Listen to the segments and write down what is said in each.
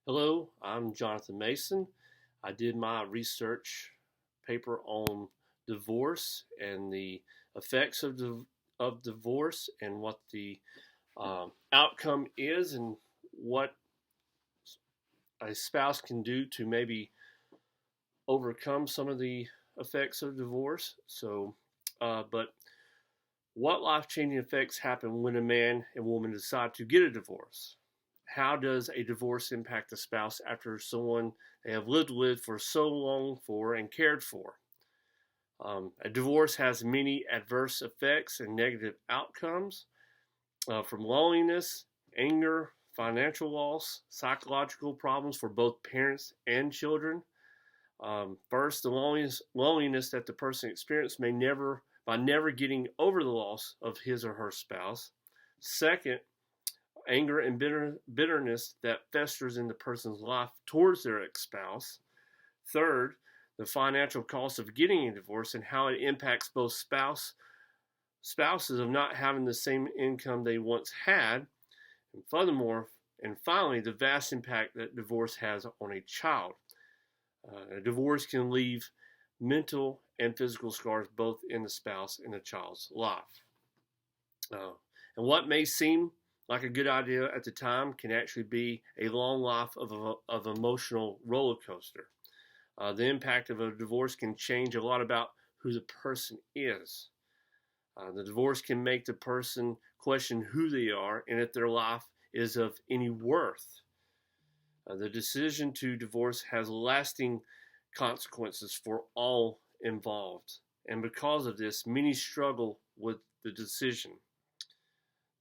Hello, I'm Jonathan Mason. I did my research paper on divorce and the effects of divorce and what the outcome is and what a spouse can do to maybe overcome some of the effects of divorce. But what life changing effects happen when a man and woman decide to get a divorce? How does a divorce impact the spouse after someone they have lived with for so long for and cared for? A divorce has many adverse effects and negative outcomes, from loneliness, anger, financial loss, psychological problems for both parents and children. First, the loneliness that the person experienced may never getting over the loss of his or her spouse. Second, anger and bitterness that festers in the person's life towards their ex-spouse. Third, the financial cost of getting a divorce and how it impacts both spouses of not having the same income they once had. And furthermore, and finally, the vast impact that divorce has on a child. A divorce can leave mental and physical scars both in the spouse and the child's life. And what may seem like a good idea at the time can actually be a long life of emotional roller coaster. The impact of a divorce can change a lot about who the person is. The divorce can make the person question who they are and if their life is of any worth. The decision to divorce has lasting consequences for all involved, and because of this, many struggle with the decision.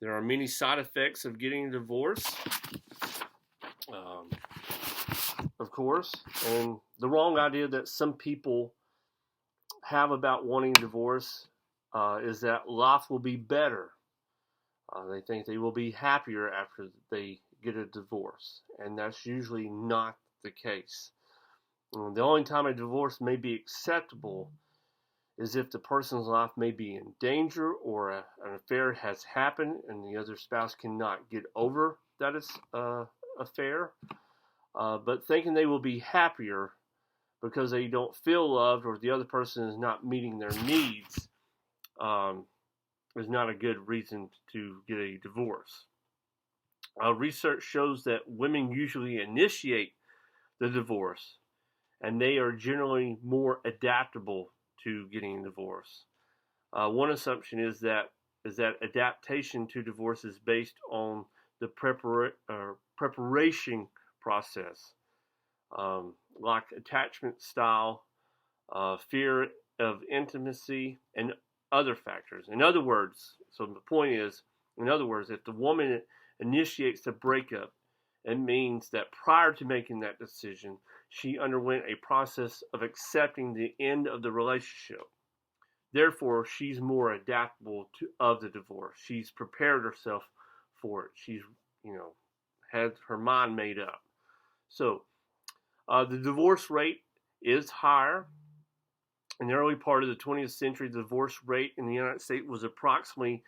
There are many side effects of getting a divorce, um, of course, and the wrong idea that some people have about wanting a divorce is that life will be better. They think they will be happier after they get a divorce, and that's usually not the case. The only time a divorce may be acceptable is if the person's life may be in danger or an affair has happened and the other spouse cannot get over that affair. But thinking they will be happier because they don't feel loved or the other person is not meeting their needs is not a good reason to get a divorce. Research shows that women usually initiate the divorce and they are generally more adaptable to getting a divorce. One assumption is that adaptation to divorce is based on the preparation process, like attachment style, fear of intimacy, and other factors. In other words, so the point is, in other words, if the woman initiates the breakup, it means that prior to making that decision, she underwent a process of accepting the end of the relationship. Therefore, she's more adaptable of the divorce. She's prepared herself for it. She's, had her mind made up. So, the divorce rate is higher. In the early part of the 20th century, the divorce rate in the United States was approximately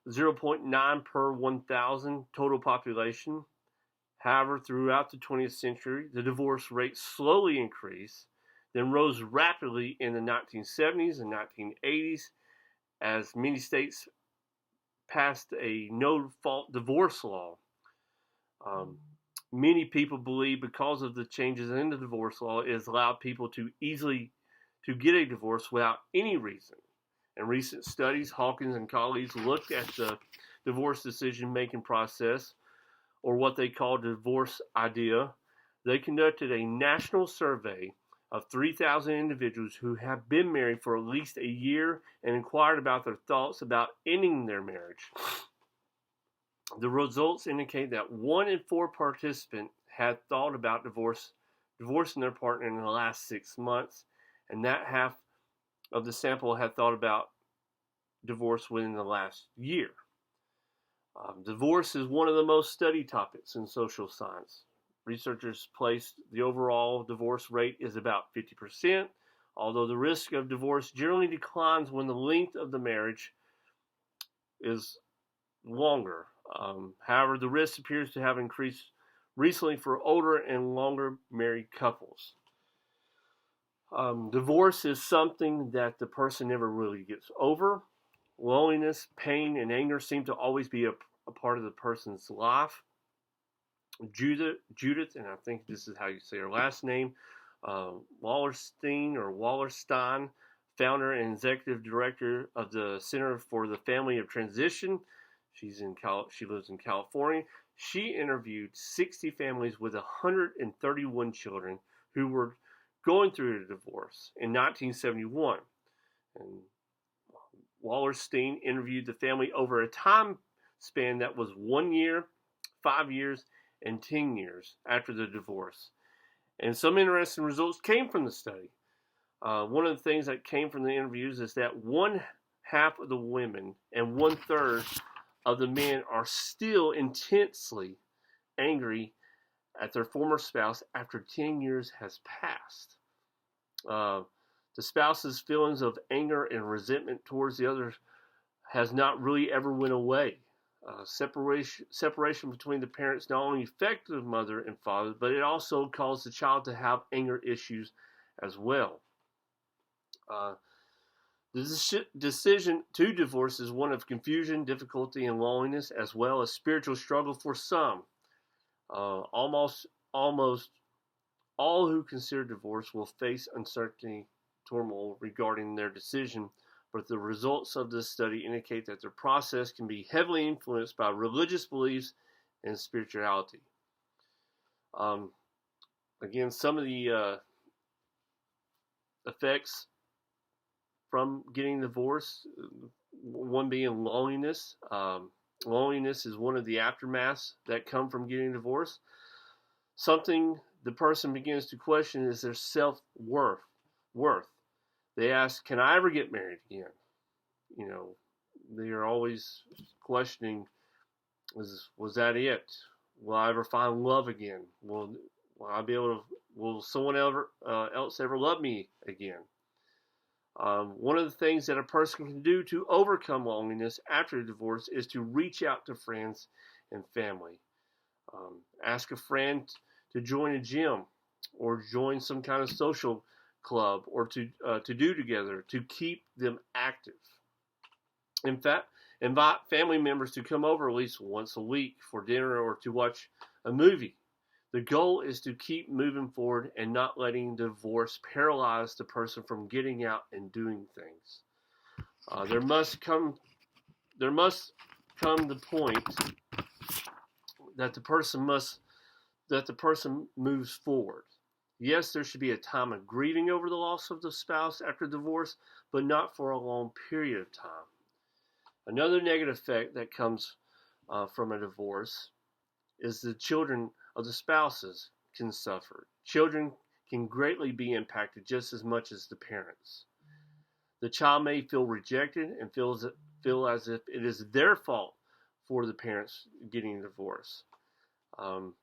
0.9 per 1,000 total population. However, throughout the 20th century, the divorce rate slowly increased, then rose rapidly in the 1970s and 1980s as many states passed a no-fault divorce law. Many people believe because of the changes in the divorce law, it has allowed people to easily to get a divorce without any reason. In recent studies, Hawkins and colleagues looked at the divorce decision-making process, or what they call divorce idea. They conducted a national survey of 3,000 individuals who have been married for at least a year and inquired about their thoughts about ending their marriage. The results indicate that 1 in 4 participants had thought about divorcing their partner in the last 6 months, and that half of the sample had thought about divorce within the last year. Divorce is one of the most studied topics in social science. Researchers place the overall divorce rate is about 50%, although the risk of divorce generally declines when the length of the marriage is longer. However, the risk appears to have increased recently for older and longer married couples. Divorce is something that the person never really gets over. Loneliness, pain, and anger seem to always be a part of the person's life. Judith, and I think this is how you say her last name, Wallerstein, founder and executive director of the Center for the Family of Transition. She lives in California. She interviewed 60 families with 131 children who were going through a divorce in 1971. And Wallerstein interviewed the family over a time span that was 1 year, 5 years, and 10 years after the divorce. And some interesting results came from the study. One of the things that came from the interviews is that one half of the women and 1/3 of the men are still intensely angry at their former spouse after 10 years has passed. The spouse's feelings of anger and resentment towards the other has not really ever went away. Separation between the parents not only affected the mother and father, but it also caused the child to have anger issues as well. The decision to divorce is one of confusion, difficulty, and loneliness, as well as spiritual struggle for some. Almost all who consider divorce will face uncertainty, turmoil regarding their decision, but the results of this study indicate that the process can be heavily influenced by religious beliefs and spirituality. Again, some of the effects from getting divorced, one being loneliness. Loneliness is one of the aftermaths that come from getting divorced. Something the person begins to question is their self-worth. They ask, can I ever get married again? They are always questioning, was that it? Will I ever find love again? Will someone else ever love me again? One of the things that a person can do to overcome loneliness after a divorce is to reach out to friends and family. Ask a friend to join a gym or join some kind of social club or to do together to keep them active. In fact, invite family members to come over at least once a week for dinner or to watch a movie. The goal is to keep moving forward and not letting divorce paralyze the person from getting out and doing things. There must come the point that the person moves forward. Yes, there should be a time of grieving over the loss of the spouse after divorce, but not for a long period of time. Another negative effect that comes from a divorce is the children of the spouses can suffer. Children can greatly be impacted just as much as the parents. The child may feel rejected and feel as if it is their fault for the parents getting a divorce. The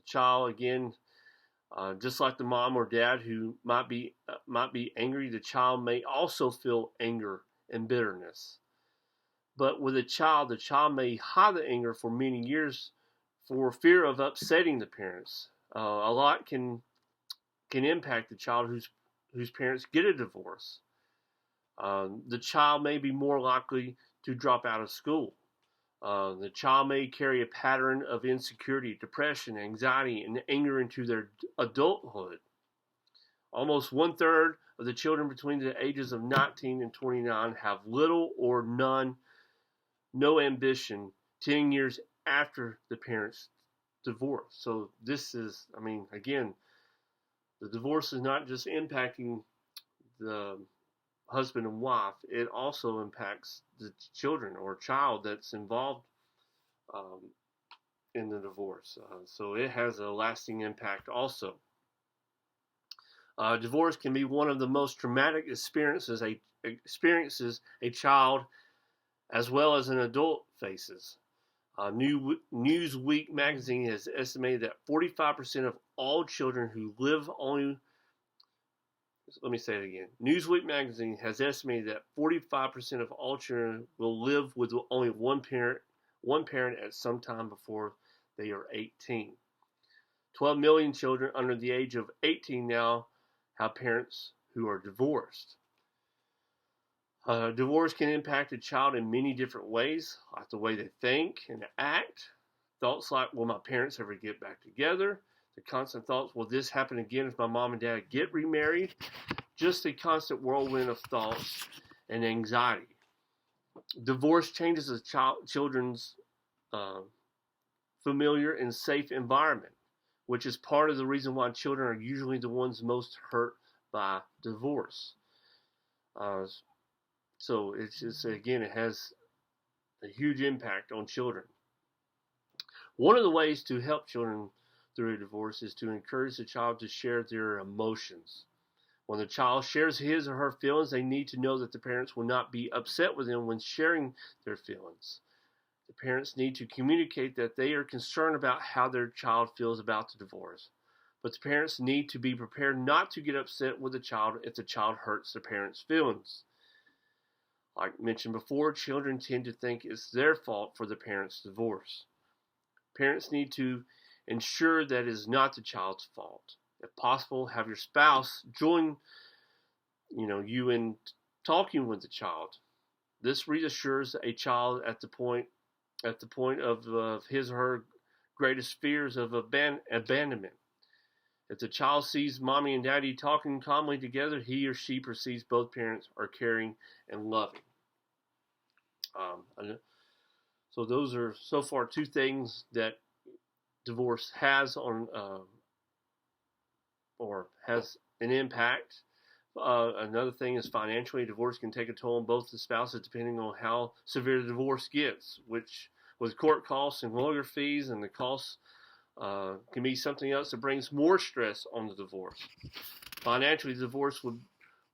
child, again, just like the mom or dad who might be angry, the child may also feel anger and bitterness. But with the child may hide the anger for many years for fear of upsetting the parents. A lot can impact the child whose parents get a divorce. The child may be more likely to drop out of school. The child may carry a pattern of insecurity, depression, anxiety, and anger into their adulthood. Almost 1/3 of the children between the ages of 19 and 29 have little or no ambition 10 years after the parents' divorce. So this is, again, the divorce is not just impacting the husband and wife, it also impacts the children or child that's involved in the divorce. So it has a lasting impact also. Divorce can be one of the most traumatic experiences a child as well as an adult faces. Newsweek magazine has estimated that 45% of all children who live only. Let me say it again. Newsweek magazine has estimated that 45% of all children will live with only one parent at some time before they are 18. 12 million children under the age of 18 now have parents who are divorced. Divorce can impact a child in many different ways, like the way they think and act. Thoughts like, will my parents ever get back together? The constant thoughts, will this happen again if my mom and dad get remarried? Just a constant whirlwind of thoughts and anxiety. Divorce changes a children's familiar and safe environment, which is part of the reason why children are usually the ones most hurt by divorce. So it's just, again, it has a huge impact on children. One of the ways to help children through a divorce is to encourage the child to share their emotions. When the child shares his or her feelings, they need to know that the parents will not be upset with them when sharing their feelings. The parents need to communicate that they are concerned about how their child feels about the divorce. But the parents need to be prepared not to get upset with the child if the child hurts the parents' feelings. Like mentioned before, children tend to think it's their fault for the parents' divorce. Parents need to ensure that it is not the child's fault. If possible, have your spouse join you in talking with the child. This reassures a child at the point of his or her greatest fears of abandonment. If the child sees mommy and daddy talking calmly together, he or she perceives both parents are caring and loving. So those are so far two things that divorce has on or has an impact. Another thing is financially. Divorce can take a toll on both the spouses depending on how severe the divorce gets, which with court costs and lawyer fees, and the costs can be something else that brings more stress on the divorce. Financially, divorce would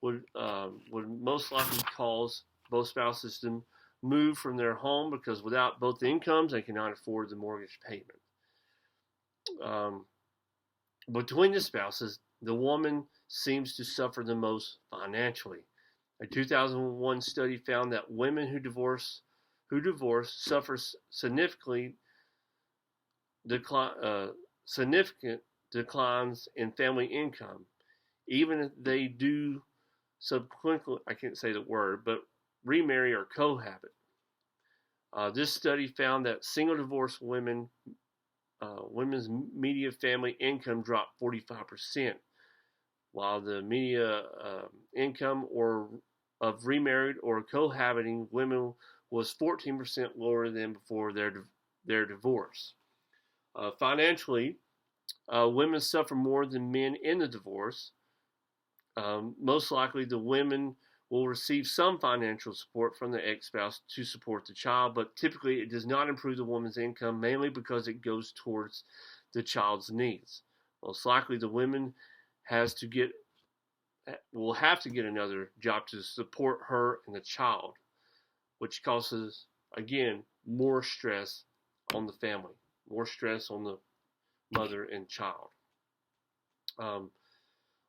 most likely cause both spouses to move from their home because without both incomes, they cannot afford the mortgage payment. Between the spouses, the woman seems to suffer the most financially. A 2001 study found that women who divorce suffer significant declines in family income, even if they do subsequently, I can't say the word, but remarry or cohabit. This study found that single divorced women's median family income dropped 45%, while the median income of remarried or cohabiting women was 14% lower than before their divorce. Financially, women suffer more than men in the divorce. Most likely, the women will receive some financial support from the ex-spouse to support the child, but typically it does not improve the woman's income, mainly because it goes towards the child's needs. Most likely, the woman will have to get another job to support her and the child, which causes, again, more stress on the family, more stress on the mother and child.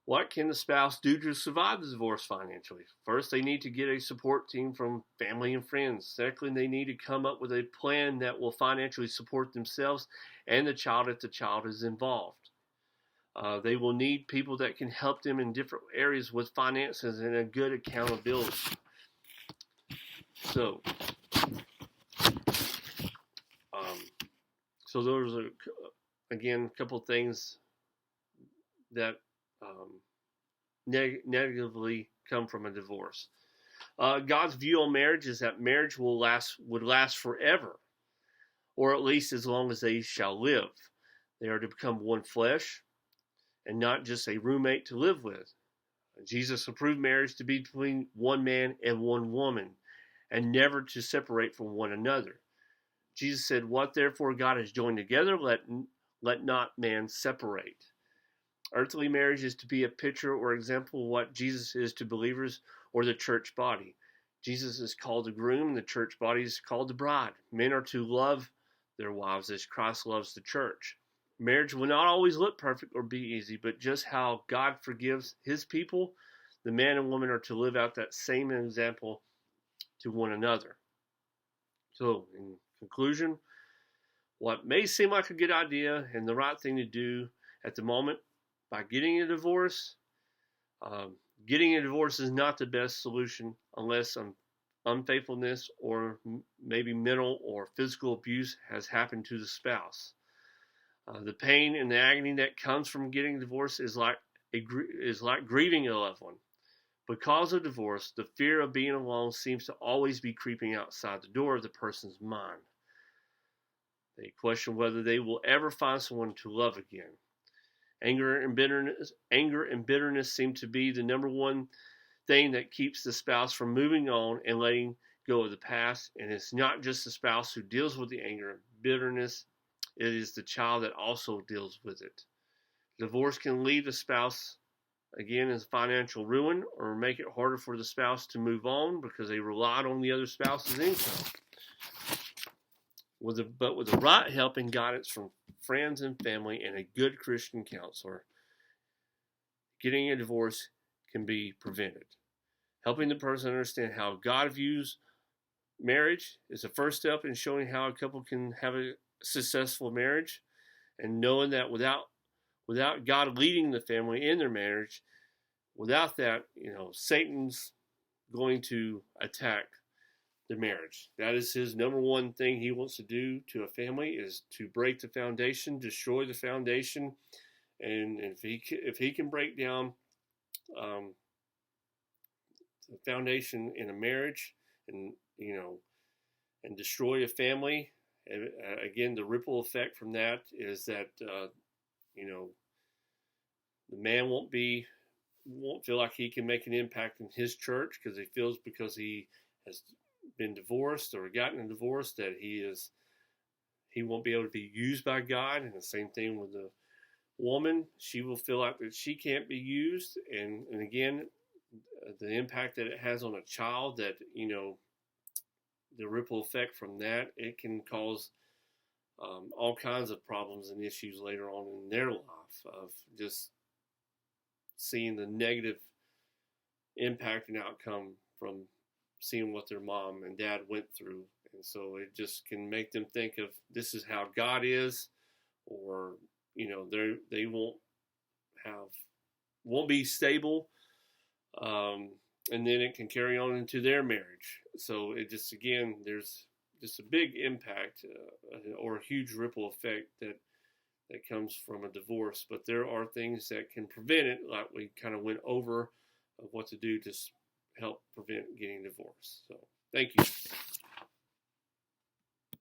What can the spouse do to survive the divorce financially? First, they need to get a support team from family and friends. Secondly, they need to come up with a plan that will financially support themselves and the child if the child is involved. They will need people that can help them in different areas with finances and a good accountability. So those are, again, a couple of things that negatively come from a divorce. God's view on marriage is that marriage would last forever, or at least as long as they shall live. They are to become one flesh and not just a roommate to live with. Jesus approved marriage to be between one man and one woman, and never to separate from one another. Jesus said, "What therefore God has joined together, let not man separate." Earthly marriage is to be a picture or example of what Jesus is to believers or the church body. Jesus is called the groom, and the church body is called the bride. Men are to love their wives as Christ loves the church. Marriage will not always look perfect or be easy, but just how God forgives his people, the man and woman are to live out that same example to one another. So, in conclusion, what may seem like a good idea and the right thing to do at the moment by getting a divorce. Getting a divorce is not the best solution unless unfaithfulness or maybe mental or physical abuse has happened to the spouse. The pain and the agony that comes from getting a divorce is like grieving a loved one. Because of divorce, the fear of being alone seems to always be creeping outside the door of the person's mind. They question whether they will ever find someone to love again. Anger and bitterness seem to be the number one thing that keeps the spouse from moving on and letting go of the past. And it's not just the spouse who deals with the anger and bitterness, it is the child that also deals with it. Divorce can leave the spouse, again, as financial ruin or make it harder for the spouse to move on because they relied on the other spouse's income. But with the right help and guidance from friends and family and a good Christian counselor, getting a divorce can be prevented. Helping the person understand how God views marriage is the first step in showing how a couple can have a successful marriage, and knowing that without God leading the family in their marriage, without that, Satan's going to attack the marriage. That is his number one thing he wants to do to a family, is to break the foundation, destroy the foundation. And if he can break down the foundation in a marriage and destroy a family, again, the ripple effect from that is that the man won't feel like he can make an impact in his church because he has been divorced or gotten a divorce, that he won't be able to be used by God. And the same thing with the woman, she will feel like that she can't be used. And again, the impact that it has on a child, that the ripple effect from that, it can cause all kinds of problems and issues later on in their life, of just seeing the negative impact and outcome from seeing what their mom and dad went through. And so it just can make them think of this is how God is, or they won't be stable, and then it can carry on into their marriage. So it just, again, there's just a big impact or a huge ripple effect that comes from a divorce. But there are things that can prevent it, like we kind of went over, of what to do to help prevent getting divorced. So thank you.